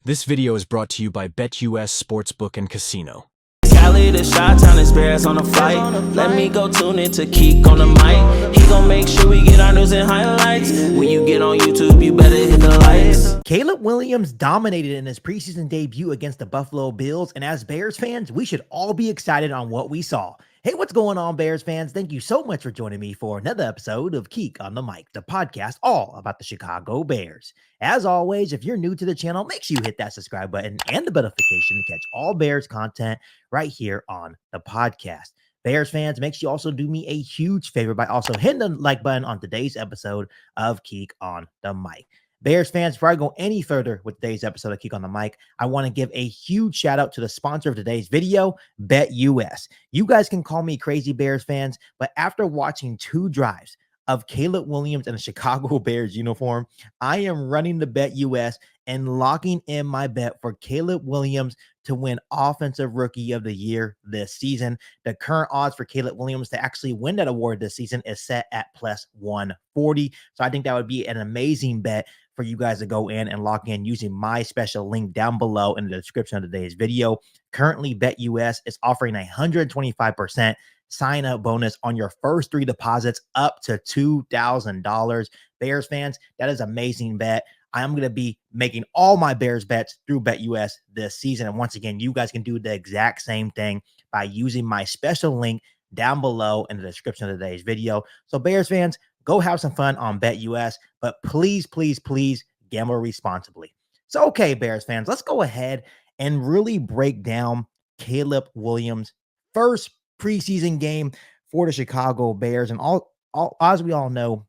This video is brought to you by BetUS Sportsbook and Casino. Cali the shot town is Bears on the flight. Let me go tune in to KIEQ on the mic. He gon' make sure we get our news and highlights. When you get on YouTube, you better hit the likes. Caleb Williams dominated in his preseason debut against the Buffalo Bills, and as Bears fans, we should all be excited on what we saw. Hey, what's going on, Bears fans? Thank you so much for joining me for another episode of KIEQ on the Mic, the podcast all about the Chicago Bears. As always, if you're new to the channel, make sure you hit that subscribe button and the notification to catch all Bears content right here on the podcast. Bears fans, make sure you also do me a huge favor by also hitting the like button on today's episode of KIEQ on the Mic. Bears fans, before I go any further with today's episode of KIEQ on the Mic, I want to give a huge shout out to the sponsor of today's video, BetUS. You guys can call me crazy, Bears fans, but after watching 2 drives of Caleb Williams in a Chicago Bears uniform, I am running the BetUS and locking in my bet for Caleb Williams to win Offensive Rookie of the Year this season. The current odds for Caleb Williams to actually win that award this season is set at plus 140. So I think that would be an amazing bet for you guys to go in and lock in using my special link down below in the description of today's video. Currently, BetUS is offering a 125% sign-up bonus on your first 3 deposits up to $2,000. Bears fans, that is an amazing bet. I am going to be making all my Bears bets through BetUS this season. And once again, you guys can do the exact same thing by using my special link down below in the description of today's video. So Bears fans, go have some fun on BetUS, but please, please, please gamble responsibly. So, okay, Bears fans, let's go ahead and really break down Caleb Williams' first preseason game for the Chicago Bears. And all as we all know,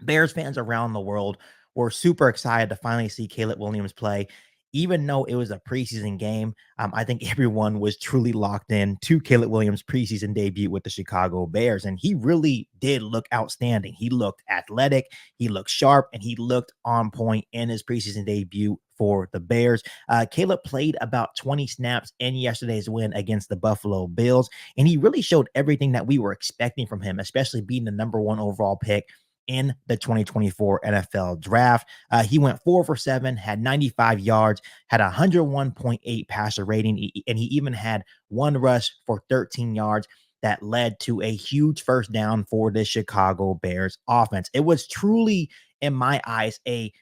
Bears fans around the world were super excited to finally see Caleb Williams play. Even though it was a preseason game, I think everyone was truly locked in to Caleb Williams' preseason debut with the Chicago Bears, and he really did look outstanding. He looked athletic, he looked sharp, and he looked on point in his preseason debut for the Bears. Caleb played about 20 snaps in yesterday's win against the Buffalo Bills, and he really showed everything that we were expecting from him, especially being the #1 overall pick in the 2024 NFL draft. He went 4 for 7, had 95 yards, had a 101.8 passer rating, and he even had 1 rush for 13 yards that led to a huge first down for the Chicago Bears offense. It was truly, in my eyes, a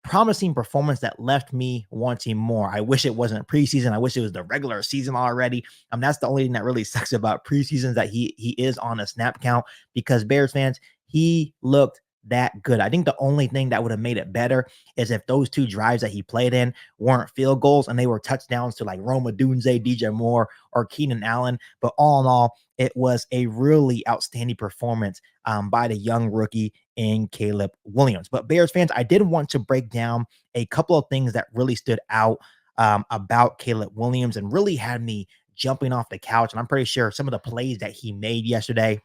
promising performance that left me wanting more. I wish it wasn't preseason. I wish it was the regular season already. That's the only thing that really sucks about preseason, that he is on a snap count, because Bears fans, he looked that good. I think the only thing that would have made it better is if those 2 drives that he played in weren't field goals and they were touchdowns to like Odunze, DJ Moore, or Keenan Allen. But all in all, it was a really outstanding performance by the young rookie in Caleb Williams. But Bears fans, I did want to break down a couple of things that really stood out about Caleb Williams and really had me jumping off the couch. And I'm pretty sure some of the plays that he made yesterday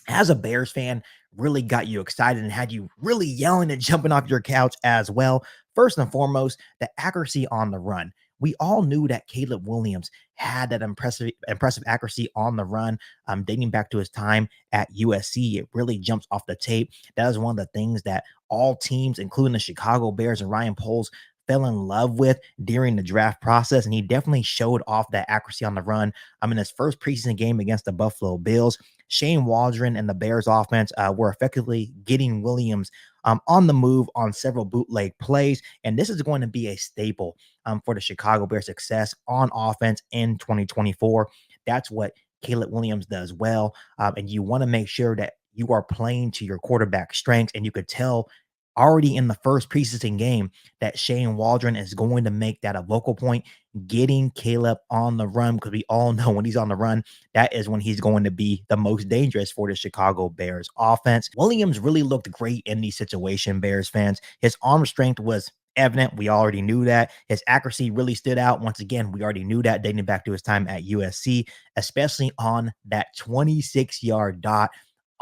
as a Bears fan really got you excited and had you really yelling and jumping off your couch as well. First and foremost, the accuracy on the run. We all knew that Caleb Williams had that impressive accuracy on the run, dating back to his time at USC. It really jumps off the tape. That is one of the things that all teams, including the Chicago Bears and Ryan Poles, fell in love with during the draft process, and he definitely showed off that accuracy on the run. In his first preseason game against the Buffalo Bills, Shane Waldron and the Bears offense were effectively getting Williams on the move on several bootleg plays, and this is going to be a staple for the Chicago Bears' success on offense in 2024. That's what Caleb Williams does well, and you want to make sure that you are playing to your quarterback strengths, and you could tell already in the first preseason game that Shane Waldron is going to make that a vocal point, getting Caleb on the run, because we all know when he's on the run, that is when he's going to be the most dangerous for the Chicago Bears offense. Williams really looked great in these situations, Bears fans. His arm strength was evident. We already knew that. His accuracy really stood out. Once again, we already knew that dating back to his time at USC, especially on that 26-yard dot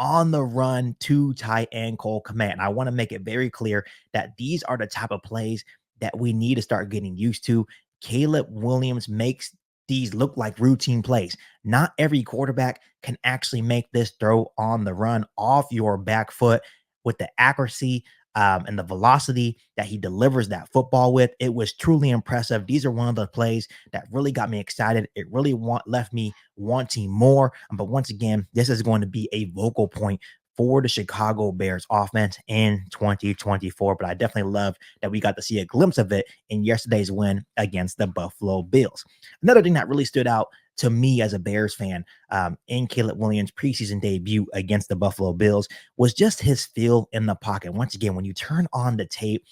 on the run to tight end Cole Kmet. And I want to make it very clear that these are the type of plays that we need to start getting used to. Caleb Williams makes these look like routine plays. Not every quarterback can actually make this throw on the run off your back foot with the accuracy and the velocity that he delivers that football with, it was truly impressive. These are one of the plays that really got me excited. It really left me wanting more. But once again, this is going to be a vocal point for the Chicago Bears offense in 2024. But I definitely love that we got to see a glimpse of it in yesterday's win against the Buffalo Bills. Another thing that really stood out to me as a Bears fan in Caleb Williams' preseason debut against the Buffalo Bills was just his feel in the pocket. Once again, when you turn on the tape,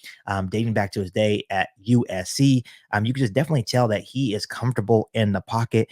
dating back to his day at USC, you can just definitely tell that he is comfortable in the pocket.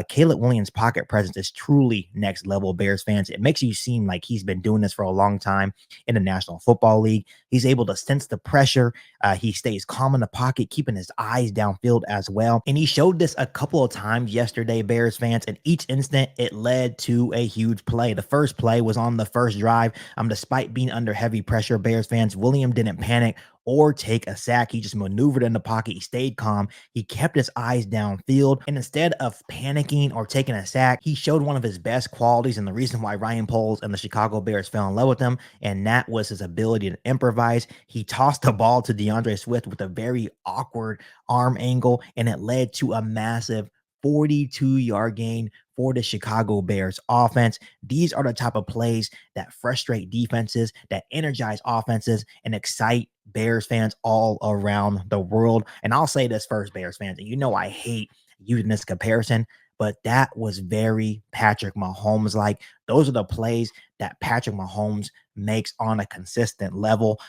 Caleb Williams' pocket presence is truly next level, Bears fans. It makes you seem like he's been doing this for a long time in the National Football League. He's able to sense the pressure. He stays calm in the pocket, keeping his eyes downfield as well. And he showed this a couple of times yesterday, Bears fans. And each instant, it led to a huge play. The first play was on the first drive. Despite being under heavy pressure, Bears fans, William didn't panic or take a sack. He just maneuvered in the pocket. He stayed calm. He kept his eyes downfield. And instead of panicking or taking a sack, he showed one of his best qualities and the reason why Ryan Poles and the Chicago Bears fell in love with him. And that was his ability to improvise. He tossed the ball to DeAndre Swift with a very awkward arm angle, and it led to a massive 42-yard gain for the Chicago Bears offense. These are the type of plays that frustrate defenses, that energize offenses, and excite Bears fans all around the world. And I'll say this first, Bears fans, and you know I hate using this comparison, but that was very Patrick Mahomes like. Those are the plays that Patrick Mahomes makes on a consistent level.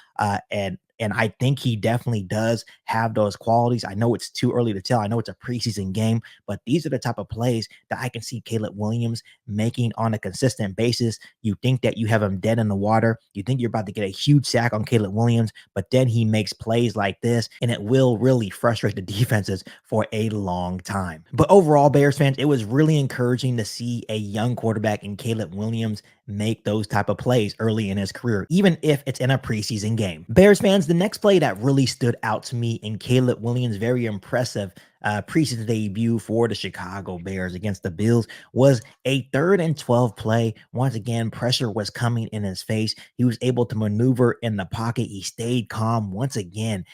And I think he definitely does have those qualities. I know it's too early to tell. I know it's a preseason game, but these are the type of plays that I can see Caleb Williams making on a consistent basis. You think that you have him dead in the water. You think you're about to get a huge sack on Caleb Williams, but then he makes plays like this, and it will really frustrate the defenses for a long time. But overall, Bears fans, it was really encouraging to see a young quarterback in Caleb Williams make those type of plays early in his career, even if it's in a preseason game. Bears fans, the next play that really stood out to me in Caleb Williams' very impressive preseason debut for the Chicago Bears against the Bills was a 3rd and 12 play. Once again, pressure was coming in his face. He was able to maneuver in the pocket. He stayed calm. Once again,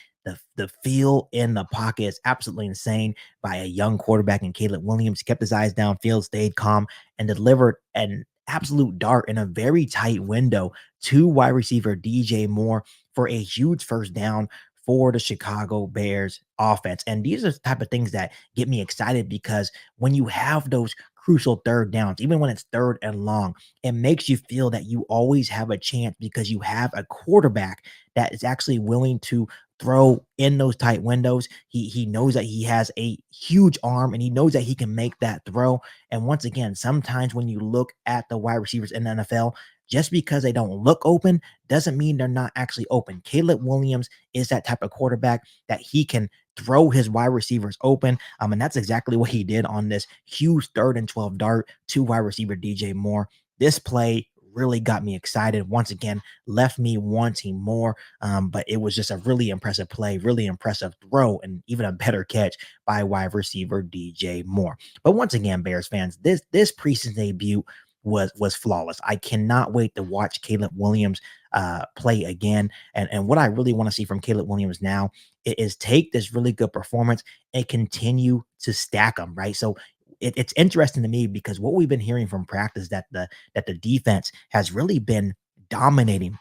the feel in the pocket is absolutely insane by a young quarterback in Caleb Williams. He kept his eyes downfield, stayed calm, and delivered an absolute dart in a very tight window to wide receiver DJ Moore for a huge first down for the Chicago Bears offense. And these are the type of things that get me excited, because when you have those crucial third downs, even when it's 3rd and long, it makes you feel that you always have a chance because you have a quarterback that is actually willing to throw in those tight windows. He knows that he has a huge arm, and he knows that he can make that throw. And once again, sometimes when you look at the wide receivers in the NFL, just because they don't look open doesn't mean they're not actually open. Caleb Williams is that type of quarterback that he can throw his wide receivers open. And that's exactly what he did on this huge 3rd and 12 dart to wide receiver DJ Moore. This play really got me excited. Once again, left me wanting more. But it was just a really impressive play, really impressive throw, and even a better catch by wide receiver DJ Moore. But once again, Bears fans, this preseason debut was flawless. I cannot wait to watch Caleb Williams play again. And what I really want to see from Caleb Williams now is take this really good performance and continue to stack them, right? So it's interesting to me because what we've been hearing from practice that the defense has really been dominating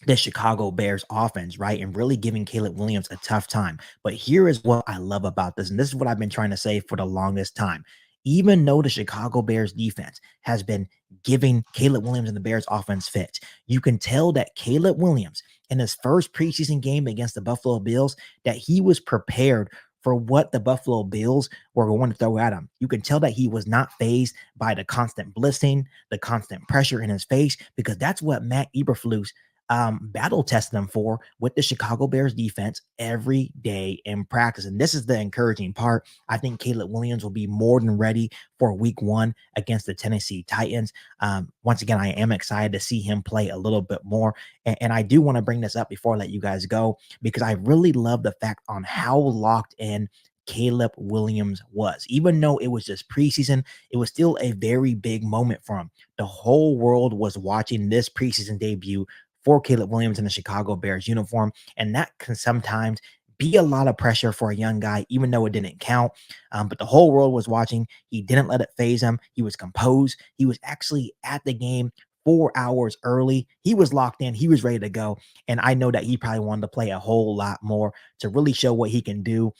the Chicago Bears offense, right? And really giving Caleb Williams a tough time. But here is what I love about this, and this is what I've been trying to say for the longest time. Even though the Chicago Bears defense has been giving Caleb Williams and the Bears offense fits, you can tell that Caleb Williams in his first preseason game against the Buffalo Bills, that he was prepared for what the Buffalo Bills were going to throw at him. You can tell that he was not fazed by the constant blitzing, the constant pressure in his face, because that's what Matt Eberflus battle tested them for with the Chicago Bears defense every day in practice. And this is the encouraging part. I think Caleb Williams will be more than ready for week 1 against the Tennessee Titans. Once again, I am excited to see him play a little bit more. And I do want to bring this up before I let you guys go, because I really love the fact on how locked in Caleb Williams was. Even though it was just preseason, it was still a very big moment for him. The whole world was watching this preseason debut for Caleb Williams in the Chicago Bears uniform. And that can sometimes be a lot of pressure for a young guy, even though it didn't count. But the whole world was watching. He didn't let it faze him. He was composed. He was actually at the game 4 hours early. He was locked in. He was ready to go. And I know that he probably wanted to play a whole lot more to really show what he can do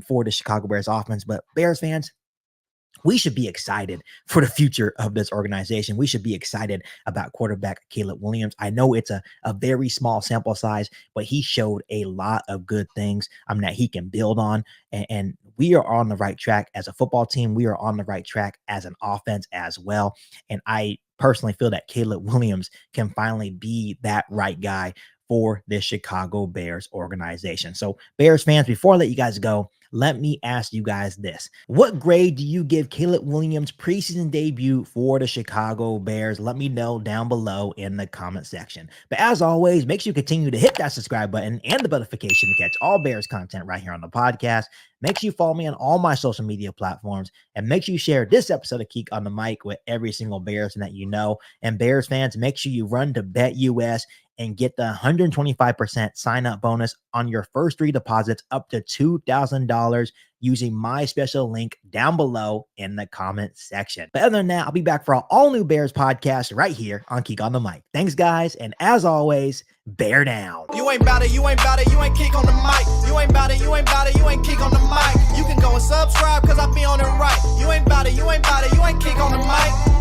for the Chicago Bears offense. But Bears fans, we should be excited for the future of this organization. We should be excited about quarterback Caleb Williams. I know it's a very small sample size, but he showed a lot of good things that he can build on. And we are on the right track as a football team. We are on the right track as an offense as well. And I personally feel that Caleb Williams can finally be that right guy for this Chicago Bears organization. So Bears fans, before I let you guys go, let me ask you guys this. What grade do you give Caleb Williams' preseason debut for the Chicago Bears? Let me know down below in the comment section. But as always, make sure you continue to hit that subscribe button and the notification to catch all Bears content right here on the podcast. Make sure you follow me on all my social media platforms, and make sure you share this episode of KIEQ on the Mic with every single Bears that you know. And Bears fans, make sure you run to BetUS and get the 125% sign-up bonus on your first 3 deposits up to $2,000 using my special link down below in the comment section. But other than that, I'll be back for an all-new Bears podcast right here on KIEQ on the Mic. Thanks, guys, and as always, bear down. You ain't bout it, you ain't bout it, you ain't KIEQ on the mic. You ain't bout it, you ain't bout it, you ain't KIEQ on the mic. You can go and subscribe, cause I be on it right. You ain't bout it, you ain't bout it, you ain't KIEQ on the mic.